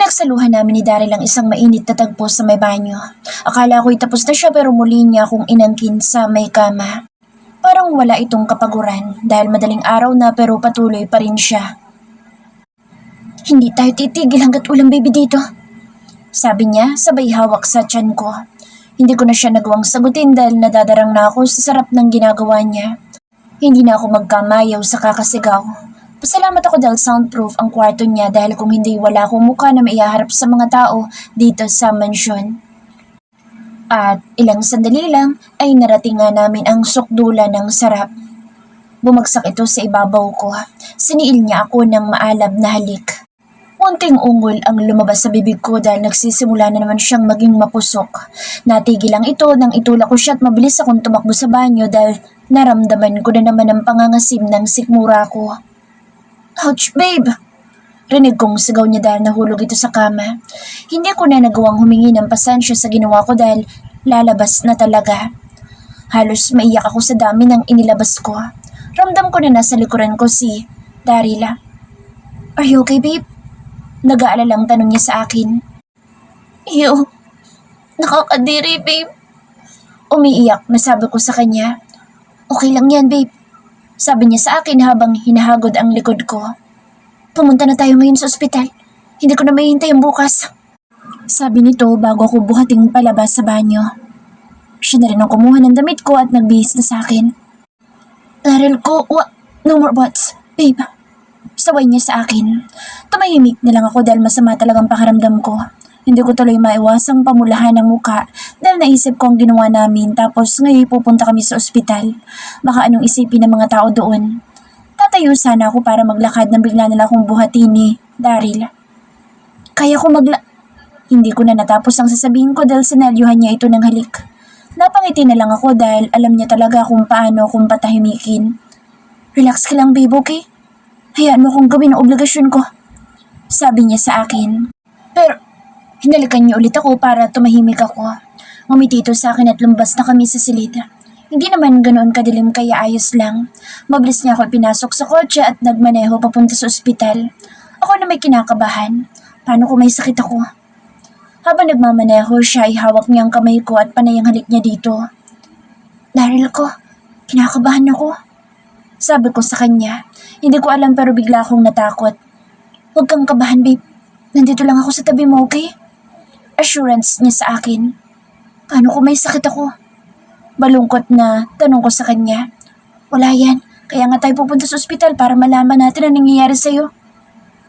Pinagsaluhan namin ni Daryl ang isang mainit na tagpo sa may banyo. Akala ko'y tapos na siya pero muli niya akong inangkin sa may kama. Parang wala itong kapaguran dahil madaling araw na pero patuloy pa rin siya. Hindi tayo titigil hanggat walang baby dito. Sabi niya sabay hawak sa tiyan ko. Hindi ko na siya nagawang sagutin dahil nadadarang na ako sa sarap ng ginagawa niya. Hindi na ako magkamayaw sa kakasigaw. Pasalamat ako dahil soundproof ang kwarto niya dahil kung hindi wala akong mukha na maihaharap sa mga tao dito sa mansyon. At ilang sandali lang ay narating nga namin ang sukdula ng sarap. Bumagsak ito sa ibabaw ko. Siniil niya ako ng maalab na halik. Munting ungol ang lumabas sa bibig ko dahil nagsisimula na naman siyang maging mapusok. Natigil lang ito nang itulak ko siya at mabilis akong tumakbo sa banyo dahil naramdaman ko na naman ang pangangasim ng sikmura ko. Ouch, babe! Rinig kong sigaw niya dahil nahulog ito sa kama. Hindi ko na nagawang humingi ng pasensya sa ginawa ko dahil lalabas na talaga. Halos maiyak ako sa dami ng inilabas ko. Ramdam ko na nasa likuran ko si Daryl. Are you okay, babe? Nag-aalalang tanong niya sa akin. Ew, nakakadiri, babe. Umiiyak na sabi ko sa kanya. Okay lang yan, babe. Sabi niya sa akin habang hinahagod ang likod ko. Pumunta na tayo ngayon sa ospital. Hindi ko na mahihintay ang bukas. Sabi nito bago ako buhating palabas sa banyo. Siya na rin ang kumuha ng damit ko at nagbihis na sa akin. Daryl ko, no more buts, babe. Saway niya sa akin. Tumahimik na lang ako dahil masama talagang pakiramdam ko. Hindi ko tuloy maiwasang pamulahan ng muka dahil naisip ko ang ginawa namin tapos ngayon pupunta kami sa ospital. Baka anong isipin ng mga tao doon. Tatayo sana ako para maglakad nang bigla nila akong buhatin ni Daryl. Kaya ko Hindi ko na natapos ang sasabihin ko dahil sinalyuhan niya ito ng halik. Napangiti na lang ako dahil alam niya talaga kung paano akong patahimikin. Relax ka lang, babe, okay? Hayaan mo kong gawin ang obligasyon ko. Sabi niya sa akin. Pero hinalikan niya ulit ako para tumahimik ako. Ngumiti ito sa akin at lumabas na kami sa silid. Hindi naman ganoon kadilim kaya ayos lang. Mabilis niya ako pinasok sa kotse at nagmaneho papunta sa ospital. Ako na may kinakabahan. Paano kung may sakit ako? Habang nagmamaneho siya ay hawak niya ang kamay ko at panay ang halik niya dito. Daryl ko, kinakabahan ako. Sabi ko sa kanya. Hindi ko alam pero bigla akong natakot. Huwag kang kabahan, babe. Nandito lang ako sa tabi mo, okay? Assurance niya sa akin. Paano kung may sakit ako? Balungkot na tanong ko sa kanya. Wala yan. Kaya nga tayo pupunta sa ospital para malaman natin ang nangyayari sa'yo.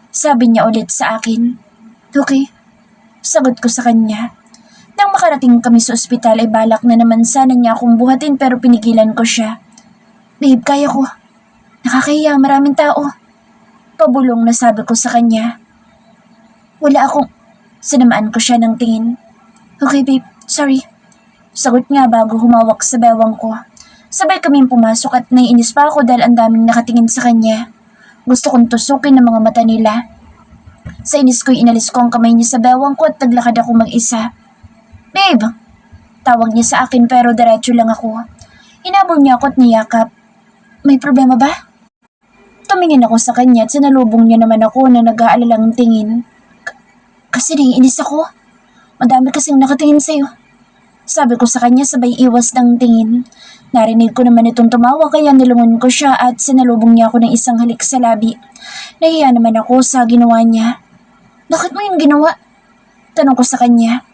Sabi niya ulit sa akin. Okay. Sagot ko sa kanya. Nang makarating kami sa ospital ay balak na naman sana niya akong buhatin pero pinigilan ko siya. Babe, kaya ko. Nakakahiya, maraming tao. Pabulong na sabi ko sa kanya. Wala akong... Sinamaan ko siya ng tingin. Okay, babe. Sorry. Sagot nga bago humawak sa bewang ko. Sabay kaming pumasok at naiinis pa ako dahil ang daming nakatingin sa kanya. Gusto kong tusukin ang mga mata nila. Sa inis ko'y inalis ko ang kamay niya sa bewang ko at naglakad ako mag-isa. Babe! Tawag niya sa akin pero diretso lang ako. Hinabol niya ako at niyakap. May problema ba? Tumingin ako sa kanya at sinalubong niya naman ako na nag-aalalang tingin. Kasi naiinis ako. Madami kasing nakatingin sa'yo. Sabi ko sa kanya sabay iwas ng tingin. Narinig ko naman itong tumawa kaya nilungon ko siya at sinalubong niya ako ng isang halik sa labi. Nahiya naman ako sa ginawa niya. Bakit mo yung ginawa? Tanong ko sa kanya.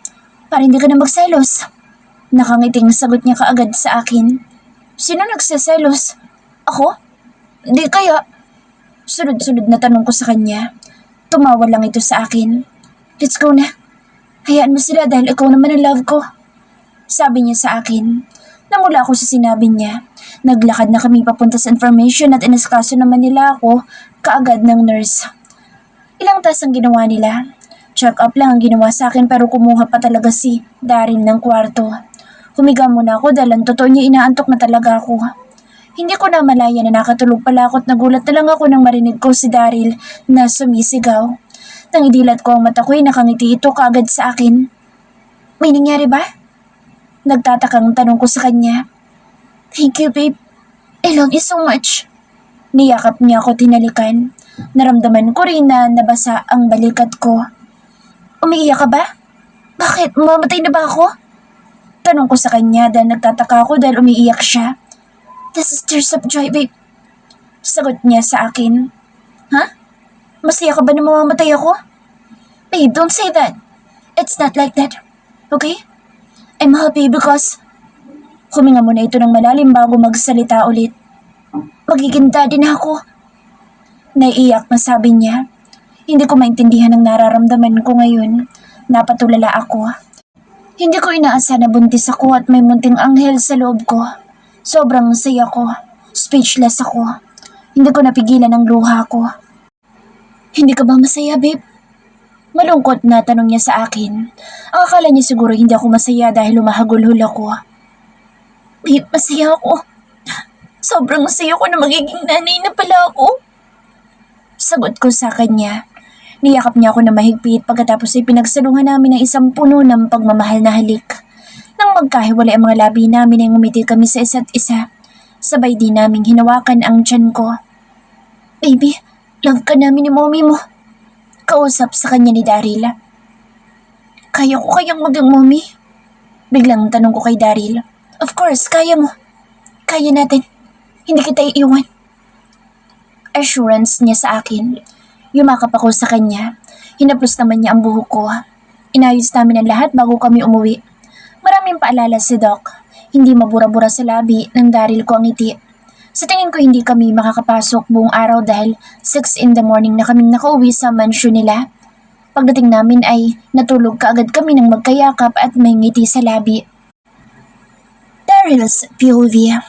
Para hindi ka na magselos. Nakangiting sagot niya kaagad sa akin. Sino nagseselos? Ako? Di kaya? Sunod-sunod na tanong ko sa kanya. Tumawa lang ito sa akin. Let's go na. Hayaan mo sila dahil ikaw naman ang love ko. Sabi niya sa akin. Namula ako sa sinabi niya. Naglakad na kami papunta sa information at inaskaso naman nila ako kaagad ng nurse. Ilang tas ang ginawa nila. Check up lang ang ginawa sa akin pero kumuha pa talaga si Daryl ng kwarto. Humiga muna ako dahil ang totoo niya inaantok na talaga ako. Hindi ko na malaya na nakatulog pala ako at nagulat na lang ako nang marinig ko si Daryl na sumisigaw. Nang idilat ko ang mata ko'y nakangiti ito kaagad sa akin. May nangyari ba? Nagtatakang tanong ko sa kanya. Thank you, babe. I love you so much. Niyakap niya ako tinalikan. Naramdaman ko rin na nabasa ang balikat ko. Umiiyak ka ba? Bakit? Mamatay na ba ako? Tanong ko sa kanya dahil nagtataka ako dahil umiiyak siya. This is tears of joy, babe. Sagot niya sa akin. Ha? Masaya ka ba na mamamatay ako? Babe, don't say that. It's not like that. Okay? I'm happy because... Huminga muna ito ng malalim bago magsalita ulit. Magiging daddy na ako. Naiiyak na sabi niya. Hindi ko maintindihan ang nararamdaman ko ngayon. Napatulala ako. Hindi ko inaasahan na buntis ako at may munting anghel sa loob ko. Sobrang saya ko. Speechless ako. Hindi ko napigilan ang luha ko. Hindi ka ba masaya, babe? Malungkot na tanong niya sa akin. Ang akala niya siguro hindi ako masaya dahil lumahagulhol ako. Babe, masaya ako. Sobrang masaya ko na magiging nanay na pala ako. Sagot ko sa kanya. Niyakap niya ako na mahigpit pagkatapos ay pinagsaluhan namin ng isang puno ng pagmamahal na halik. Nang magkahiwalay ang mga labi namin ay ngumiti kami sa isa't isa. Sabay din naming hinawakan ang tiyan ko. Baby, love ka namin ni mommy mo. Kausap sa kanya ni Daryl. Kaya ko kayang maging mommy? Biglang tanong ko kay Daryl. Of course, kaya mo. Kaya natin. Hindi kita iiwan. Assurance niya sa akin. Yumakap ako sa kanya. Hinaplos naman niya ang buhok ko. Inayos namin ang lahat bago kami umuwi. Maraming paalala si Doc. Hindi mabura-bura sa labi ng Daryl ko ang ngiti. Sa tingin ko hindi kami makakapasok buong araw dahil 6 in the morning na kaming nakauwi sa mansyon nila. Pagdating namin ay natulog kaagad kami ng magkayakap at may ngiti sa labi. Daryl's POV.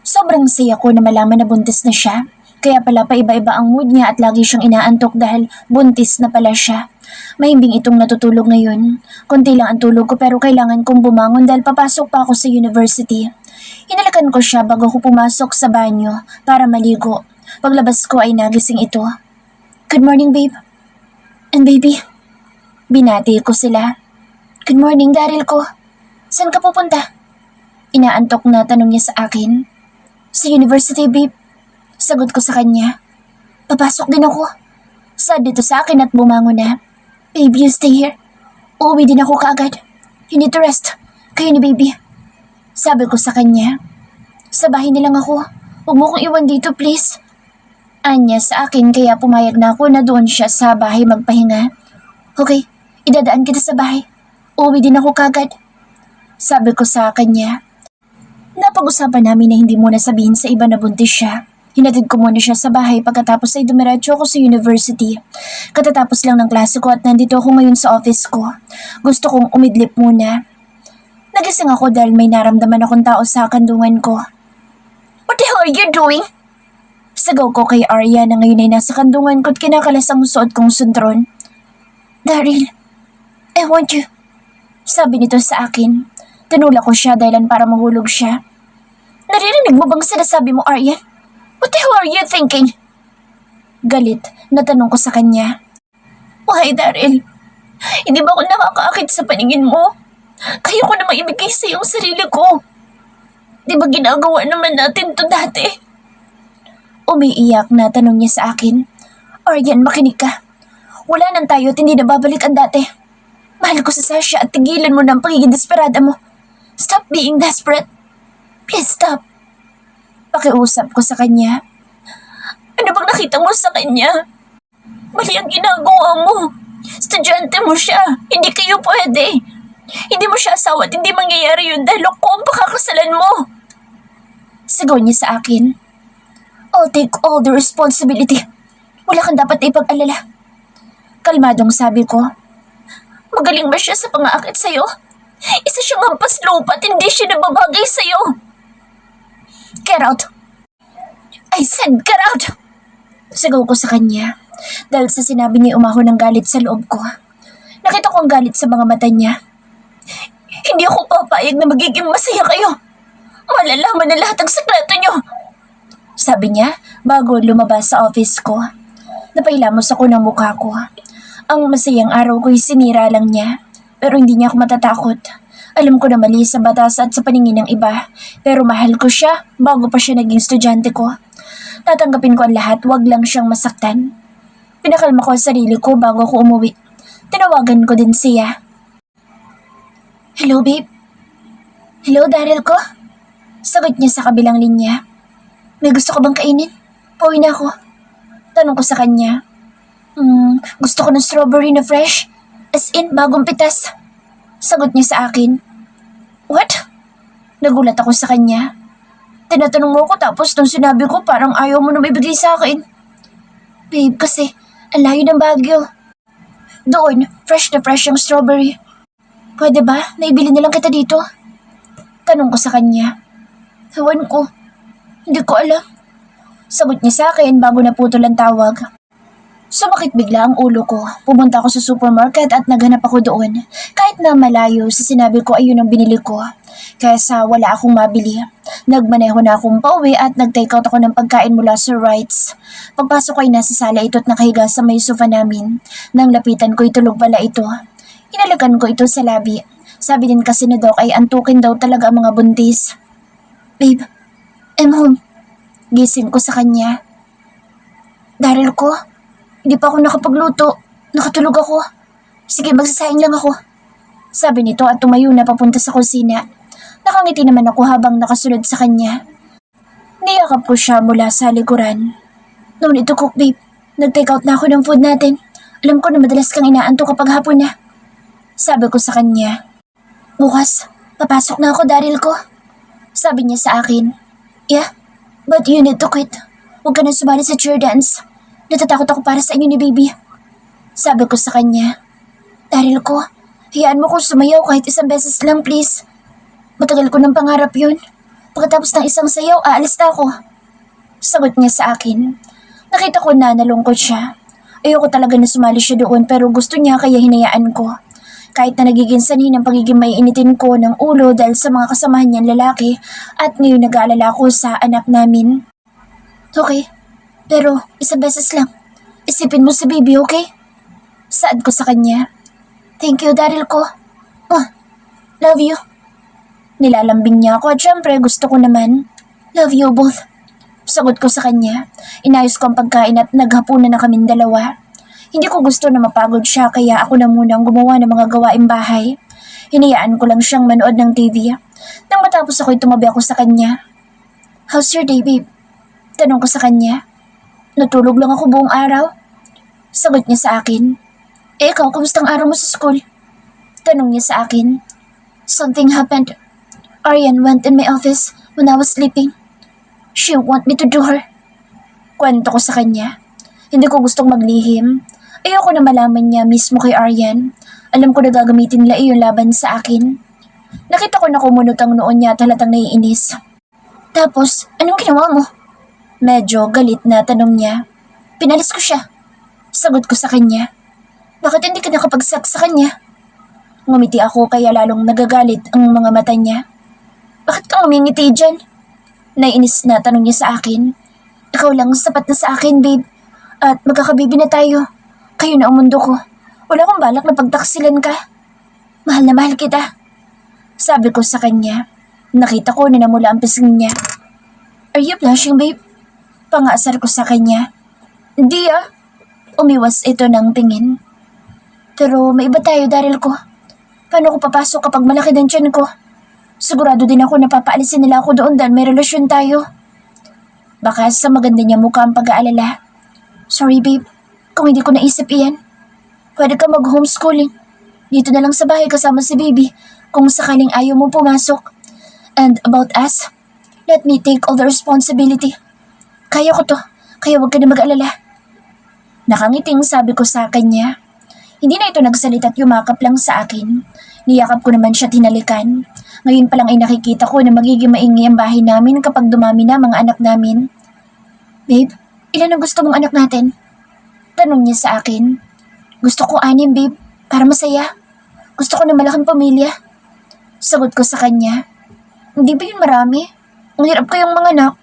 Sobrang saya ko na malaman na buntis na siya. Kaya pala paiba-iba ang mood niya at lagi siyang inaantok dahil buntis na pala siya. Mahimbing itong natutulog ngayon. Konti lang ang tulog ko pero kailangan kong bumangon dahil papasok pa ako sa university. Hinalakan ko siya bago ko pumasok sa banyo para maligo. Paglabas ko ay nagising ito. Good morning, babe. And baby. Binati ko sila. Good morning, Daryl ko. Saan ka pupunta? Inaantok na tanong niya sa akin. Sa university, babe. Sagot ko sa kanya. Papasok din ako. Sad dito sa akin at bumangon na. Baby, you stay here. Uuwi din ako kaagad. You need to rest. Kayo ni baby. Sabi ko sa kanya. Sa bahay nilang ako. Huwag mo kong iwan dito, please. Anya sa akin kaya pumayag na ako na doon siya sa bahay magpahinga. Okay, idadaan kita sa bahay. Uuwi din ako kaagad. Sabi ko sa kanya. Napag-usapan namin na hindi muna sabihin sa iba na buntis siya. Hinatid ko muna siya sa bahay pagkatapos ay dumiretso ako sa university. Katatapos lang ng klase ko at nandito ako ngayon sa office ko. Gusto kong umidlip muna. Nagising ako dahil may naramdaman akong tao sa kandungan ko. What the hell are you doing? Sagaw ko kay Arya na ngayon ay nasa kandungan ko at kinakalas ang suot kong suntron. Daryl, I want you. Sabi nito sa akin. Tinula ko siya dahilan para mahulog siya. Naririnig mo bang sinasabi mo, Aryan? What the hell are you thinking? Galit na tanong ko sa kanya. Why, Daryl? Hindi ba ako nakakaakit sa paningin mo? Kaya ko na maibigay sa iyong sarili ko. Di ba ginagawa naman natin to dati? Umiiyak na tanong niya sa akin. Aryan, makinig ka. Wala nang tayo at hindi na babalik ang dati. Mahal ko sa Sasha at tigilan mo na ang pagiging desperada mo. Stop being desperate. Please stop. Pakiusap ko sa kanya. Ano bang nakita mo sa kanya? Mali ang ginagawa mo. Estudyante mo siya. Hindi kayo pwede. Hindi mo siya asawa at hindi mangyayari yun dahil ako ang pakakasalan mo. Sigaw niya sa akin. I'll take all the responsibility. Wala kang dapat ipag-alala. Kalmadong sabi ko. Magaling ba siya sa pang-aakit sa'yo? Isa siyang hampas lupa at hindi siya nababagay sa'yo. Get out. I said get out. Sigaw ko sa kanya. Dahil sa sinabi niya umahon ng galit sa loob ko. Nakita ko ang galit sa mga mata niya. Hindi ako papayag na magiging masaya kayo. Malalaman na lahat ang sekreto niyo. Sabi niya bago lumabas sa office ko. Napailamos ako ng mukha ko. Ang masayang araw ko'y sinira lang niya. Pero hindi niya ako matatakot. Alam ko na mali sa batas at sa paningin ng iba. Pero mahal ko siya bago pa siya naging estudyante ko. Tatanggapin ko ang lahat, wag lang siyang masaktan. Pinakalma ko ang sarili ko bago ako umuwi. Tinawagan ko din siya. Hello, babe. Hello, Daryl ko. Sagot niya sa kabilang linya. May gusto ka bang kainin? Pauwi na ako. Tanong ko sa kanya. Gusto ko ng strawberry na fresh. As in, bagong pitas. Sagot niya sa akin. What? Nagulat ako sa kanya. Tinatanong mo ko tapos nung sinabi ko parang ayaw mo na maibigay sa akin. Babe, kasi ang layo ng Baguio. Doon, fresh na fresh yung strawberry. Pwede ba? Naibili na lang kita dito? Tanong ko sa kanya. Ewan ko. Hindi ko alam. Sagot niya sa akin bago naputol ang tawag. Sumakit bigla ang ulo ko. Pumunta ako sa supermarket at naghanap ako doon. Kahit na malayo sa sinabi ko ayun ang binili ko. Kaysa wala akong mabili. Nagmaneho na akong pauwi at nag-take out ako ng pagkain mula sa Wrights. Pagpasok ko ay nasa sala ito at nakahiga sa may sofa namin. Nang lapitan ko itulog pala ito. Inalagan ko ito sa labi. Sabi din kasi ni Doc ay antukin daw talaga ang mga buntis. Babe, I'm home. Gising ko sa kanya. Daryl ko, hindi pa ako nakapagluto. Nakatulog ako. Sige, magsasaing lang ako. Sabi nito at tumayo na papunta sa kusina. Nakangiti naman ako habang nakasunod sa kanya. Niyakap ko siya mula sa likuran. No need to cook, babe. Nag-take out na ako ng food natin. Alam ko na madalas kang inaanto kapag hapon na. Sabi ko sa kanya. Bukas, papasok na ako, Daryl ko. Sabi niya sa akin. Yeah, but you need to quit. Huwag ka na sumali sa cheer dance. Natatakot ako para sa inyo ni baby. Sabi ko sa kanya. Daryl ko, hayaan mo kong sumayaw kahit isang beses lang, please. Matagal ko ng pangarap yun. Pagkatapos ng isang sayaw, aalis na ako. Sagot niya sa akin. Nakita ko na nalungkot siya. Ayoko talaga na sumali siya doon pero gusto niya kaya hinayaan ko. Kahit na nagiging sanhi ng pagiging maiinitin ko ng ulo dahil sa mga kasamahan niyang lalaki at ngayon nag-aalala ko sa anak namin. Okay, pero isang beses lang. Isipin mo si baby, okay? Saad ko sa kanya. Thank you, Daryl ko. Oh, love you. Nilalambing niya ako at syempre gusto ko naman. Love you both. Sagot ko sa kanya. Inayos ko ang pagkain at naghapunan na kaming dalawa. Hindi ko gusto na mapagod siya kaya ako na munang gumawa ng mga gawaing bahay. Hinayaan ko lang siyang manood ng TV. Nang matapos ako'y tumabi ako sa kanya. How's your day, babe? Tanong ko sa kanya. Natulog lang ako buong araw. Sagot niya sa akin. Ikaw, kamustang araw mo sa school? Tanong niya sa akin. Something happened. Aryan went in my office when I was sleeping. She want me to do her. Kwento ko sa kanya. Hindi ko gustong maglihim. Ayoko na malaman niya mismo kay Aryan. Alam ko na gagamitin nila iyon laban sa akin. Nakita ko na kumunot ang noon niya at halatang naiinis. Tapos, anong ginawa mo? Medyo galit na tanong niya. Pinalis ko siya. Sagot ko sa kanya. Bakit hindi ka nakapagsak sa kanya? Ngumiti ako kaya lalong nagagalit ang mga mata niya. Bakit ka umingiti dyan? Naiinis na tanong niya sa akin. Ikaw lang sapat na sa akin, babe. At magkakabibi na tayo. Kayo na ang mundo ko. Wala akong balak na pagtaksilan ka. Mahal na mahal kita. Sabi ko sa kanya. Nakita ko na namula ang pisngi niya. Are you blushing, babe? Pangasar ko sa kanya. Hindi ah. Umiwas ito ng tingin. Pero may iba tayo, Daryl ko. Paano ko papasok kapag malaki ng tiyan ko? Sigurado din ako na papaalisin nila ako doon dahil may relasyon tayo. Baka sa maganda niya mukha ang pag-aalala. Sorry, babe. Kung hindi ko naisip iyan. Pwede ka mag-homeschooling. Dito na lang sa bahay kasama si baby kung sakaling ayaw mo pumasok. And about us, let me take all the responsibility. Kaya ko to, kaya huwag ka na mag-alala. Nakangiting sabi ko sa kanya. Hindi na ito nagsalita at yumakap lang sa akin. Niyakap ko naman siya tinalikan. Ngayon pa lang ay nakikita ko na magiging maingay ang bahay namin kapag dumami na mga anak namin. Babe, ilan ang gusto mong anak natin? Tanong niya sa akin. Gusto ko 6, babe, para masaya. Gusto ko na malaking pamilya. Sagot ko sa kanya. Hindi ba yun marami? Ang hirap kayong mga anak.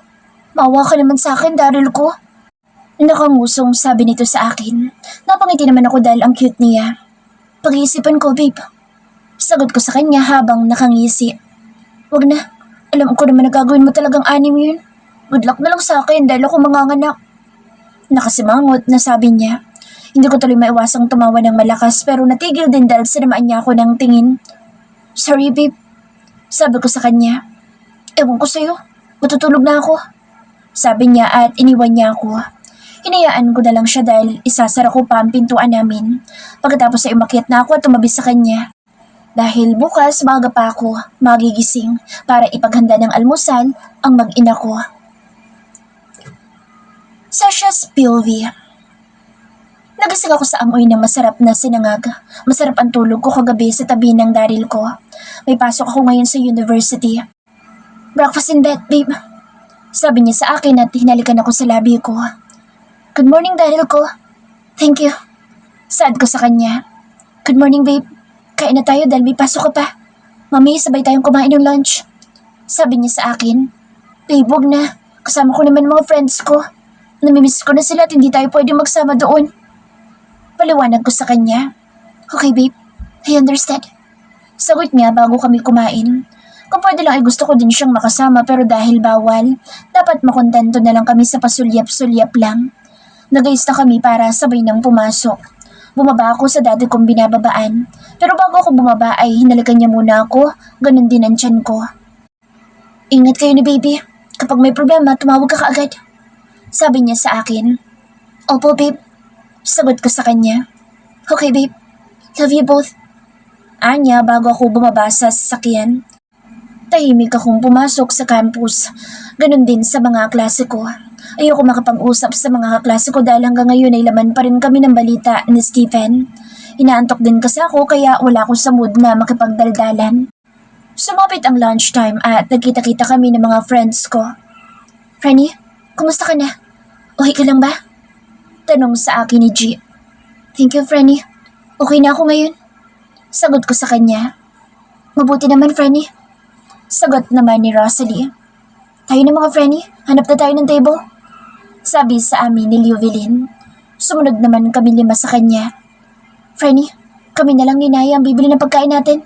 Maawa ka naman sa akin, Daryl ko. Nakangusong sabi nito sa akin. Napangiti naman ako dahil ang cute niya. Pag-iisipan ko, babe. Sagot ko sa kanya habang nakangisi. Wag na. Alam ko naman na gagawin mo talagang 6 yun. Good luck na lang sa akin dahil ako manganganak. Nakasimangot na sabi niya. Hindi ko tuloy maiwasang tumawa ng malakas pero natigil din dahil sinamaan niya ako ng tingin. Sorry babe, sabi ko sa kanya. Ewan ko sa'yo, matutulog na ako. Sabi niya at iniwan niya ako. Hinayaan ko na lang siya dahil isasara ko pa ang pintuan namin. Pagkatapos ay umakyat na ako at tumabi sa kanya. Dahil bukas maaga pa ako magigising para ipaghanda ng almusal ang mag-ina ko. Sasha's POV. Nagising ako sa amoy ng masarap na sinangag. Masarap ang tulog ko kagabi sa tabi ng daril ko. May pasok ako ngayon sa university. Breakfast in bed, babe. Sabi niya sa akin at hinalikan ako sa labi ko. Good morning, daril ko. Thank you. Saad ko sa kanya. Good morning, babe. Kain na tayo dahil may pasok ka pa. Mami, sabay tayong kumain ng lunch. Sabi niya sa akin. Babe, wag na. Kasama ko naman mga friends ko. Namimiss ko na sila at hindi tayo pwede magsama doon. Paliwanag ko sa kanya. Okay babe, I understand. Sagot niya bago kami kumain. Kung pwede lang ay gusto ko din siyang makasama pero dahil bawal, dapat makontento na lang kami sa pasulyap-sulyap lang. Nag-ayos na kami para sabay nang pumasok. Bumaba ako sa dati kong binababaan. Pero bago ako bumaba ay hinalikan niya muna ako, ganun din ang tiyan ko. Ingat kayo ni baby. Kapag may problema, tumawag ka kaagad. Sabi niya sa akin. Opo babe. Sagot ko sa kanya. Okay babe, love you both. Anya bago ako bumaba sa sasakyan. Tahimik akong pumasok sa campus. Ganon din sa mga klase ko. Ayoko makapag-usap sa mga kaklase ko dahil hanggang ngayon ay laman pa rin kami ng balita ni Stephen. Inaantok din kasi ako kaya wala ako sa mood na makipagdaldalan. Sumapit ang lunchtime at nagkita-kita kami ng mga friends ko. Franny, kumusta ka na? Okay ka lang ba? Tanong sa akin ni G. Thank you, Franny. Okay na ako ngayon. Sagot ko sa kanya. Mabuti naman, Franny. Sagot naman ni Rosalie. Tayo na mga Franny, hanap na tayo ng table. Sabi sa amin ni Llewellyn. Sumunod naman kami 5 sa kanya. Franny, kami na lang ni Naya ang bibili ng pagkain natin.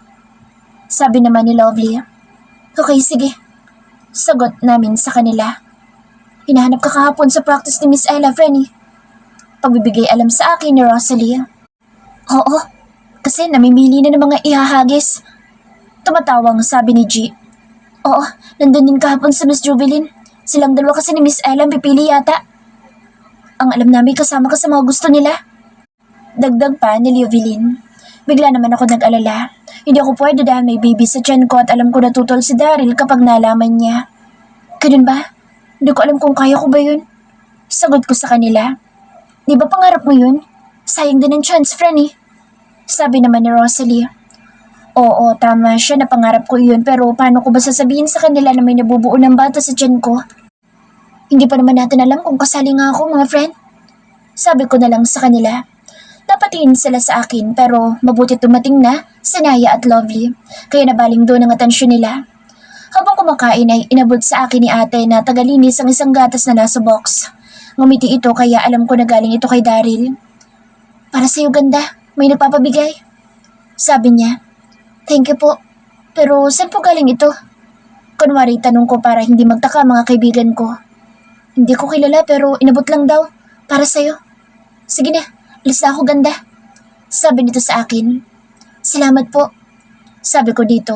Sabi naman ni Lovely. Okay, sige. Sagot namin sa kanila. Hinahanap ka kahapon sa practice ni Miss Ella, Franny. Pagbibigay alam sa akin ni Rosalie. Oo, kasi namimili na ng mga ihahagis. Tumatawang sabi ni G. Oo, nandun din kahapon sa Miss Jubilin. Silang dalawa kasi ni Miss Ella ang pipili yata. Ang alam namin kasama ka sa mga gusto nila. Dagdag pa ni Llewellyn. Bigla naman ako nag-alala. Hindi ako pwede dahil may baby sa tiyan ko at alam ko natutol si Daryl kapag nalaman niya. Ganun ba? Hindi ko alam kung kaya ko ba yun. Sagot ko sa kanila. Di ba pangarap mo yun? Sayang din ang chance, Franny. Sabi naman ni Rosalie. Oo, tama siya na pangarap ko yun pero paano ko ba sasabihin sa kanila na may nabubuo ng bata sa tiyan ko? Hindi pa naman natin alam kung kasali nga ako, mga friend. Sabi ko na lang sa kanila. Napatingin sila sa akin pero mabuti tumating na si Naya at Lovely kaya nabaling doon ang atensyon nila. Habang kumakain ay inabot sa akin ni ate na tagalinis ang isang gatas na nasa box. Ngumiti ito kaya alam ko na galing ito kay Daryl. Para sa'yo ganda, may nagpapabigay. Sabi niya. Thank you po. Pero saan po galing ito? Kunwari tanong ko para hindi magtaka mga kaibigan ko. Hindi ko kilala pero inabot lang daw. Para sa'yo. Sige na, alis na ako ganda. Sabi nito sa akin. Salamat po. Sabi ko dito.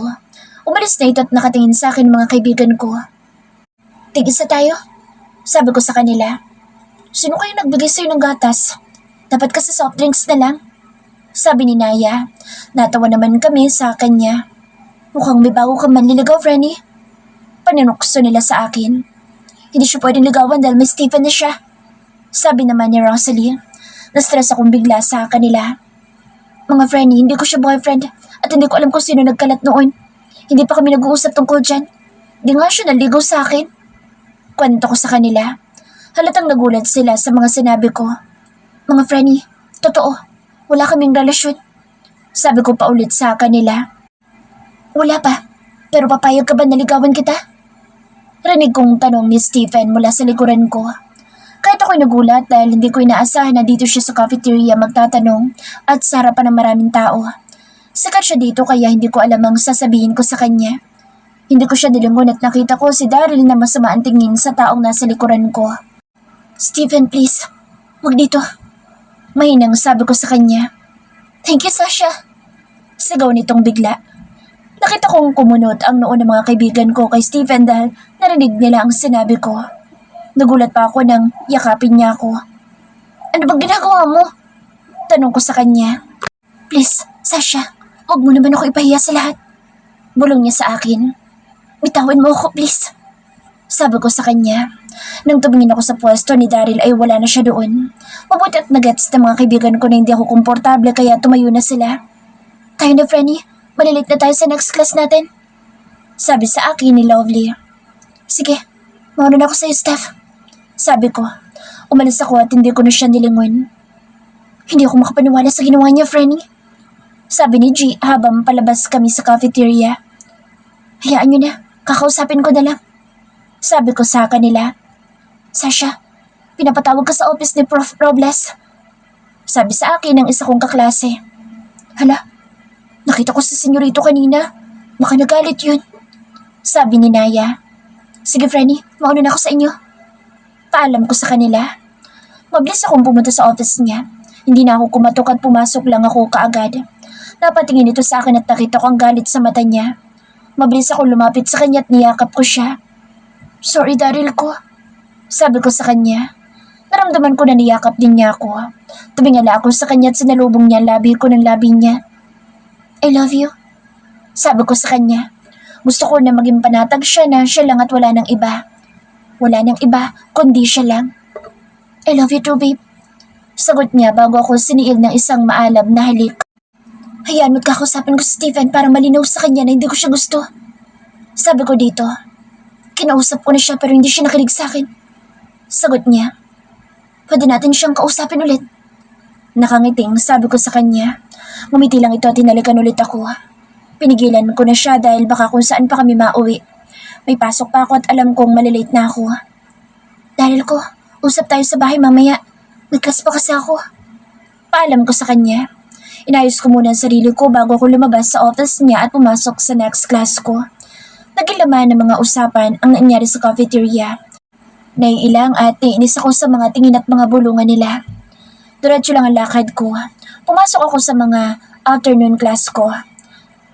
Umalis na ito at nakatingin sa akin mga kaibigan ko. Tig-isa tayo. Sabi ko sa kanila. Sino kayo nagbigay sa'yo ng gatas? Dapat kasi soft drinks na lang. Sabi ni Naya. Natawa naman kami sa kanya. Mukhang may bago kang manliligaw, Franny. Paninukso nila sa akin. Hindi siya pwedeng ligawan dahil may Stephen na siya. Sabi naman ni Rosalie. Na-stress akong bigla sa kanila. Mga Franny, hindi ko siya boyfriend at hindi ko alam kung sino nagkalat noon. Hindi pa kami nag-uusap tungkol dyan. Di nga siya naligaw sa akin. Kwento ko sa kanila. Halatang nagulat sila sa mga sinabi ko. Mga Franny, totoo, wala kaming relasyon. Sabi ko pa ulit sa kanila. Wala pa, pero papayag ka ba naligawan kita? Rinig kong tanong ni Stephen mula sa likuran ko. Kahit ako'y nagulat dahil hindi ko inaasahan na dito siya sa cafeteria magtatanong at sa harapan ng maraming tao. Sikat siya dito kaya hindi ko alam ang sasabihin ko sa kanya. Hindi ko siya nilingon at nakita ko si Daryl na masama ang tingin sa taong nasa likuran ko. Stephen, please. Wag dito. Mahinang sabi ko sa kanya. Thank you, Sasha. Sigaw nitong bigla. Nakita kong kumunot ang noo ng mga kaibigan ko kay Stephen dahil narinig nila ang sinabi ko. Nagulat pa ako nang yakapin niya ako. Ano bang ginagawa mo? Tanong ko sa kanya. Please, Sasha, huwag mo naman ako ipahiya sa lahat. Bulong niya sa akin. Bitawan mo ako, please. Sabi ko sa kanya. Nang tumingin ako sa pwesto ni Daryl ay wala na siya doon. Mabuti at nagets ng mga kaibigan ko na hindi ako komportable kaya tumayo na sila. Tayo na, Franny. Malilate na tayo sa next class natin. Sabi sa akin ni Lovely. Sige, mauna na ako sa'yo, Steph. Sabi ko. Umalis ako at hindi ko na siya nilingon. Hindi ako makapaniwala sa ginawa niya, Franny. Sabi ni G habang palabas kami sa cafeteria. Hayaan niyo na, kakausapin ko na lang. Sabi ko sa kanila. Sasha, pinapatawag ka sa office ni Prof. Robles. Sabi sa akin ng isa kong kaklase. Hala, nakita ko sa senyorito kanina. Baka nagalit yun. Sabi ni Naya. Sige, Franny, mauna na ako sa inyo. Paalam ko sa kanila. Mabilis akong pumunta sa office niya. Hindi na ako kumatok at pumasok lang ako kaagad. Napatingin ito sa akin at nakita ko ang galit sa mata niya. Mabilis akong lumapit sa kanya at niyakap ko siya. Sorry, Daryl ko. Sabi ko sa kanya. Naramdaman ko na niyakap din niya ako. Tumingala ako sa kanya at sinalubong niya ang labi ko ng labi niya. I love you. Sabi ko sa kanya. Gusto ko na maging panatag siya na siya lang at wala nang iba. Wala nang iba, kundi siya lang. I love you too, babe. Sagot niya bago ako siniil ng isang maalab na halik. Hayaan mo't kakausapin ko si Stephen para malinaw sa kanya na hindi ko siya gusto. Sabi ko dito. Kinausap ko na siya pero hindi siya nakinig sa akin. Sagot niya. Pwede natin siyang kausapin ulit. Nakangiting sabi ko sa kanya. Ngumiti lang ito at tinalikan ulit ako. Pinigilan ko na siya dahil baka kung saan pa kami mauwi. May pasok pa ako at alam kong malilate na ako. Daryl ko, usap tayo sa bahay mamaya. May class pa kasi ako. Paalam ko sa kanya. Inayos ko muna ang sarili ko bago ako lumabas sa office niya at pumasok sa next class ko. Naging laman ng mga usapan ang nangyari sa cafeteria. Naiilang at naiinis ako sa mga tingin at mga bulungan nila. Diretso lang ang lakad ko. Pumasok ako sa mga afternoon class ko.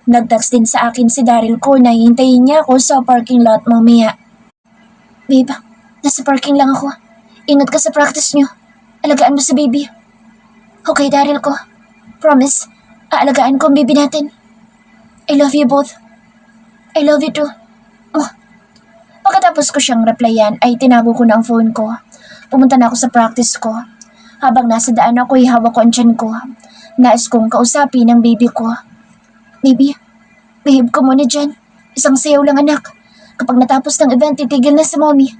Nag-text din sa akin si Daryl ko na hihintayin niya ako sa parking lot mamaya. Babe, nasa parking lang ako. Ingat ka sa practice niyo. Alagaan mo si baby. Okay, Daryl ko. Promise, aalagaan ko ang baby natin. I love you both. I love you too. Oh. Pagkatapos ko siyang replyan ay tinago ko na ang phone ko. Pumunta na ako sa practice ko. Habang nasa daan ako hawak ko ang tiyan ko. Nais kong kausapin ang baby ko. Baby, behave ka muna dyan. Isang sayaw lang anak. Kapag natapos ng event, titigil na si mommy.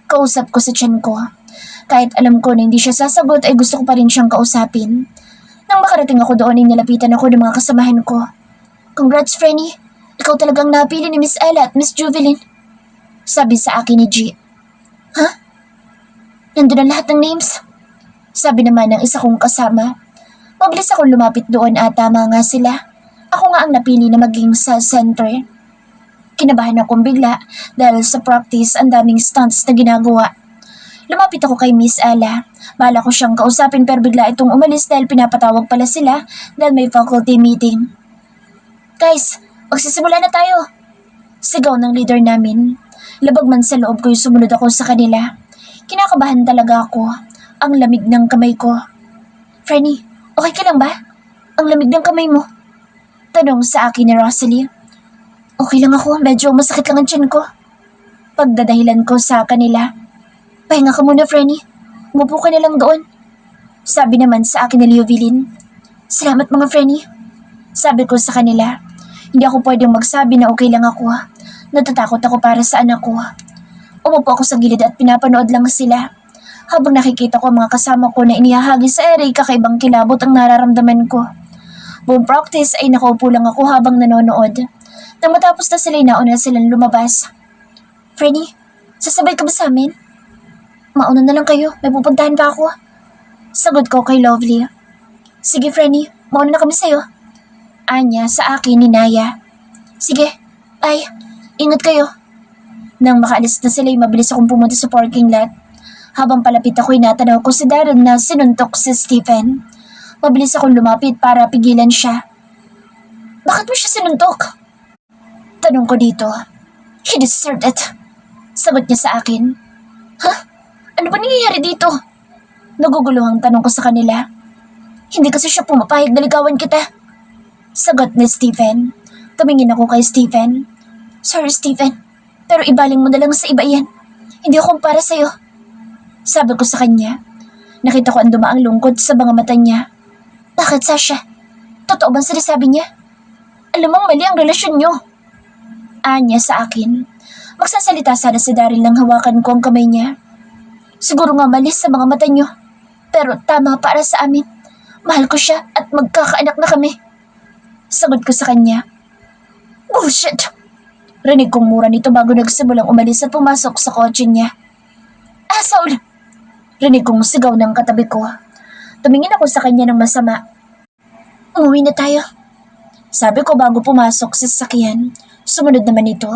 Kausap ko sa tiyan ko. Kahit alam ko na hindi siya sasagot ay gusto ko pa rin siyang kausapin. Nang makarating ako doon ay nilapitan ako ng mga kasamahan ko. Congrats, Franny. Ikaw talagang napili ni Miss Ella at Miss Juvelin. Sabi sa akin ni G. Ha? Nandun ang lahat ng names? Sabi naman ng isa kong kasama. Mabilis akong lumapit doon at tama nga sila. Ako nga ang napili na maging sa center. Kinabahan akong bigla dahil sa practice ang daming stunts na ginagawa. Lumapit ako kay Miss Ella. Bala ko siyang kausapin pero bigla itong umalis dahil pinapatawag pala sila dahil may faculty meeting. Guys, magsisimula na tayo. Sigaw ng leader namin. Labag man sa loob ko yung sumunod ako sa kanila. Kinakabahan talaga ako. Ang lamig ng kamay ko. Franny, okay ka lang ba? Ang lamig ng kamay mo. Tanong sa akin ni Rosalie. Okay lang ako, medyo masakit lang ang tiyan ko. Pagdadahilan ko sa kanila. Pahinga ka muna, Franny. Umupo ka na lang doon. Sabi naman sa akin ni Leovilin. Salamat mga Franny. Sabi ko sa kanila. Hindi ako pwedeng magsabi na okay lang ako. Natatakot ako para sa anak ko. Umupo ako sa gilid at pinapanood lang sila. Habang nakikita ko ang mga kasama ko na inihahagi sa ere, kakaibang kilabot ang nararamdaman ko. Buong practice ay nakaupo lang ako habang nanonood. Nang matapos na sila, nauna silang lumabas. Franny, sasabay ka ba sa amin? Mauna na lang kayo, may pupuntahan pa ako. Sagot ko kay Lovely. Sige, Franny, mauna na kami sa'yo. Anya sa akin ni Naya. Sige, ay, ingat kayo. Nang makaalis na sila, mabilis akong pumunta sa parking lot. Habang palapit ako'y natanaw ko si Darren na sinuntok si Stephen. Mabilis akong lumapit para pigilan siya. Bakit mo siya sinuntok? Tanong ko dito. He deserved it. Sagot niya sa akin. Ha? Ano ba nangyayari dito? Naguguluhang tanong ko sa kanila. Hindi kasi siya pumapayag na ligawan kita. Sagot ni Stephen. Tumingin ako kay Stephen. Sorry Stephen, pero ibaling mo na lang sa iba yan. Hindi ako para sa'yo. Sabi ko sa kanya. Nakita ko ang dumaang lungkot sa mga mata niya. Bakit Sasha? Totoo bang sinasabi niya? Alam mong mali ang relasyon niyo. Anya sa akin. Magsasalita sana si Daryl nang hawakan ko ang kamay niya. Siguro nga mali sa mga mata niyo. Pero tama para sa amin. Mahal ko siya at magkakaanak na kami. Sagot ko sa kanya. Bullshit! Rinig kong mura nito bago nagsimulang umalis at pumasok sa kotse niya. Asshole! Rinig kong sigaw ng katabi ko. Tumingin ako sa kanya ng masama. Umuwi na tayo. Sabi ko bago pumasok sa sasakyan. Sumunod naman ito.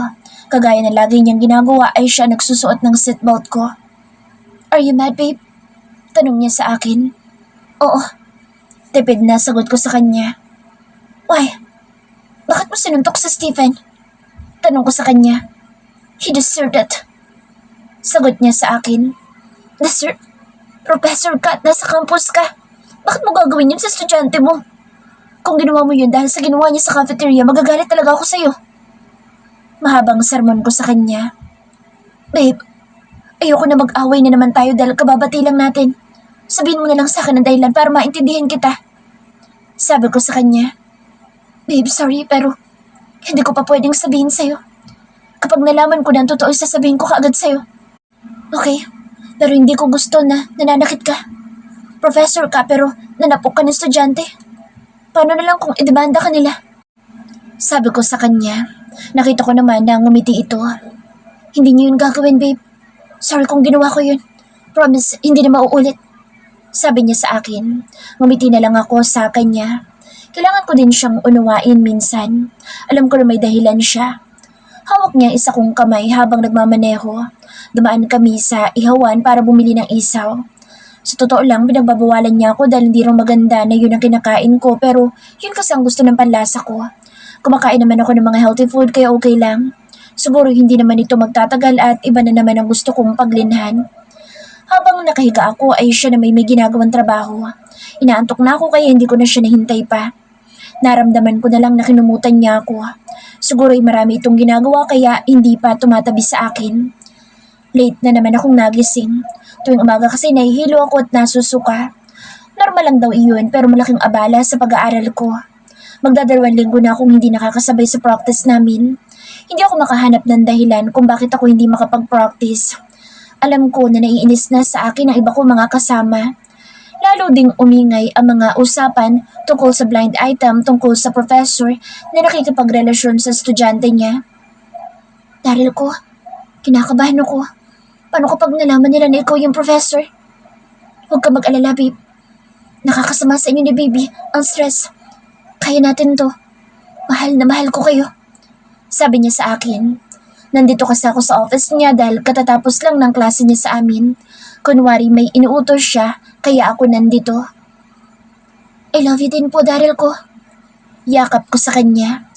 Kagaya na lagi niyang ginagawa ay siya nagsusuot ng seatbelt ko. Are you mad, babe? Tanong niya sa akin. Oo. Tipid na sagot ko sa kanya. Why? Bakit mo sinuntok sa Stephen? Tanong ko sa kanya. He deserved it. Sagot niya sa akin. Professor ka at nasa campus ka. Bakit mo gagawin yun sa estudyante mo? Kung ginawa mo yun dahil sa ginawa niya sa cafeteria, magagalit talaga ako sa'yo. Mahabang sermon ko sa kanya. Babe, ayoko na mag-away na naman tayo dahil kababati lang natin. Sabihin mo na lang sa akin ang dahilan para maintindihan kita. Sabi ko sa kanya. Babe, sorry pero hindi ko pa pwedeng sabihin sa'yo. Kapag nalaman ko na ang totoo, sasabihin ko kaagad sa'yo. Okay, pero hindi ko gusto na nananakit ka. Professor ka pero nanapok ka ng estudyante. Paano na lang kung idemanda ka nila? Sabi ko sa kanya. Nakita ko naman na ngumiti ito. Hindi niyo yun gagawin, babe. Sorry kung ginawa ko yun. Promise, hindi na mauulit. Sabi niya sa akin. Ngumiti na lang ako sa kanya. Kailangan ko din siyang unawain minsan. Alam ko na may dahilan siya. Hawak niya isa kong kamay habang nagmamaneho. Dumaan kami sa ihawan para bumili ng isaw. Sa totoo lang, pinagbabawalan niya ako dahil hindi rin maganda na yun ang kinakain ko pero yun kasi ang gusto ng panlasa ko. Kumakain naman ako ng mga healthy food kaya okay lang. Siguro hindi naman ito magtatagal at iba na naman ang gusto kong paglinhan. Habang nakahiga ako ay siya na may ginagawang trabaho. Inaantok na ako kaya hindi ko na siya nahintay pa. Naramdaman ko na lang na kinumutan niya ako. Siguro ay marami itong ginagawa kaya hindi pa tumatabi sa akin. Late na naman akong nagising. Tuwing umaga kasi nahihilo ako at nasusuka. Normal lang daw iyon pero malaking abala sa pag-aaral ko. Magdadalawang linggo na akong hindi nakakasabay sa practice namin. Hindi ako makahanap ng dahilan kung bakit ako hindi makapag-practice. Alam ko na naiinis na sa akin ang iba ko mga kasama. Lalo ding umingay ang mga usapan tungkol sa blind item tungkol sa professor na nakikipagrelasyon sa estudyante niya. Daryl ko, kinakabahan ako. Paano kapag nalaman nila na ikaw yung professor? Huwag ka mag-alala, babe. Nakakasama sa inyo ni baby ang stress. Kaya natin to. Mahal na mahal ko kayo. Sabi niya sa akin. Nandito kasi ako sa office niya dahil katatapos lang ng klase niya sa amin. Kunwari may inuutos siya, kaya ako nandito. I love you din po, Daryl ko. Yakap ko sa kanya.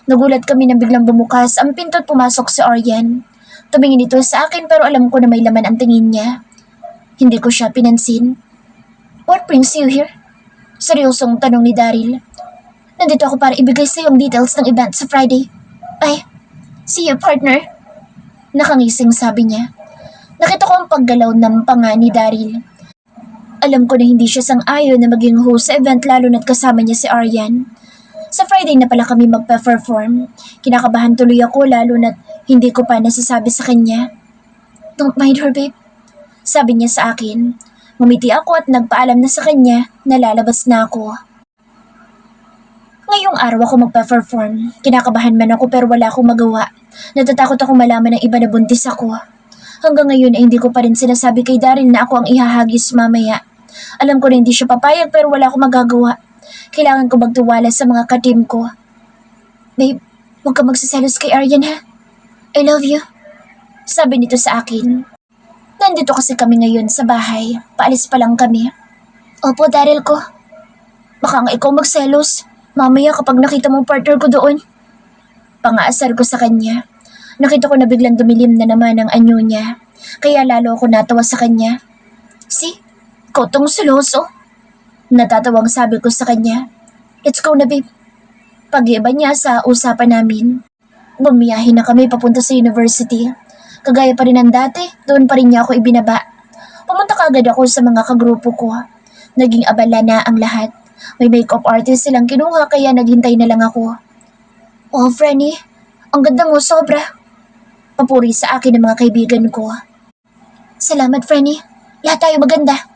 Nagulat kami nang biglang bumukas ang pinto at pumasok si Aryan. Tumingin ito sa akin pero alam ko na may laman ang tingin niya. Hindi ko siya pinansin. What brings you here? Seryosong tanong ni Daryl. Nandito ako para ibigay sa yung details ng event sa Friday. Ay, see you partner. Nakangising sabi niya. Nakita ko ang paggalaw ng panga ni Daryl. Alam ko na hindi siya sang-ayon na maging host sa event lalo na't kasama niya si Aryan. Sa Friday na pala kami magpa-perform. Kinakabahan tuloy ako lalo na't hindi ko pa nasasabi sa kanya. Don't mind her, babe. Sabi niya sa akin. Ngumiti ako at nagpaalam na sa kanya na lalabas na ako. Ngayong araw ako magpa-perform. Kinakabahan man ako pero wala akong magawa. Natatakot akong malaman ng iba na buntis ako. Hanggang ngayon ay hindi ko pa rin sinasabi kay Daryl na ako ang ihahagis mamaya. Alam ko na hindi siya papayag pero wala akong magagawa. Kailangan ko magtiwala sa mga ka-team ko. Babe, huwag ka magsiselos kay Aryan ha. I love you. Sabi nito sa akin. Nandito kasi kami ngayon sa bahay. Paalis pa lang kami. Opo, Daryl ko. Baka nga ikaw magselos. Mamaya kapag nakita mo partner ko doon. Pangaasar ko sa kanya. Nakita ko na biglang dumilim na naman ang anyo niya. Kaya lalo ako natawa sa kanya. Si, ikaw tong seloso. Natatawang sabi ko sa kanya. Let's go na babe. Pag-iba niya sa usapan namin. Bumiyahe na kami papunta sa university. Kagaya pa rin ng dati, doon pa rin niya ako ibinaba. Pumunta kaagad ako sa mga kagrupo ko. Naging abala na ang lahat. May makeup artist silang kinuha kaya naghintay na lang ako. Oh, Franny, ang ganda mo sobra. Papuri sa akin ng mga kaibigan ko. Salamat, Franny. Lahat tayo maganda.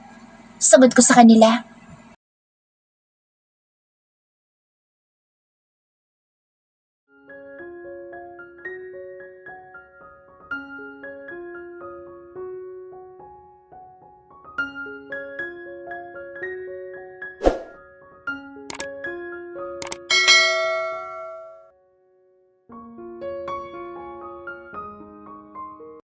Sagot ko sa kanila.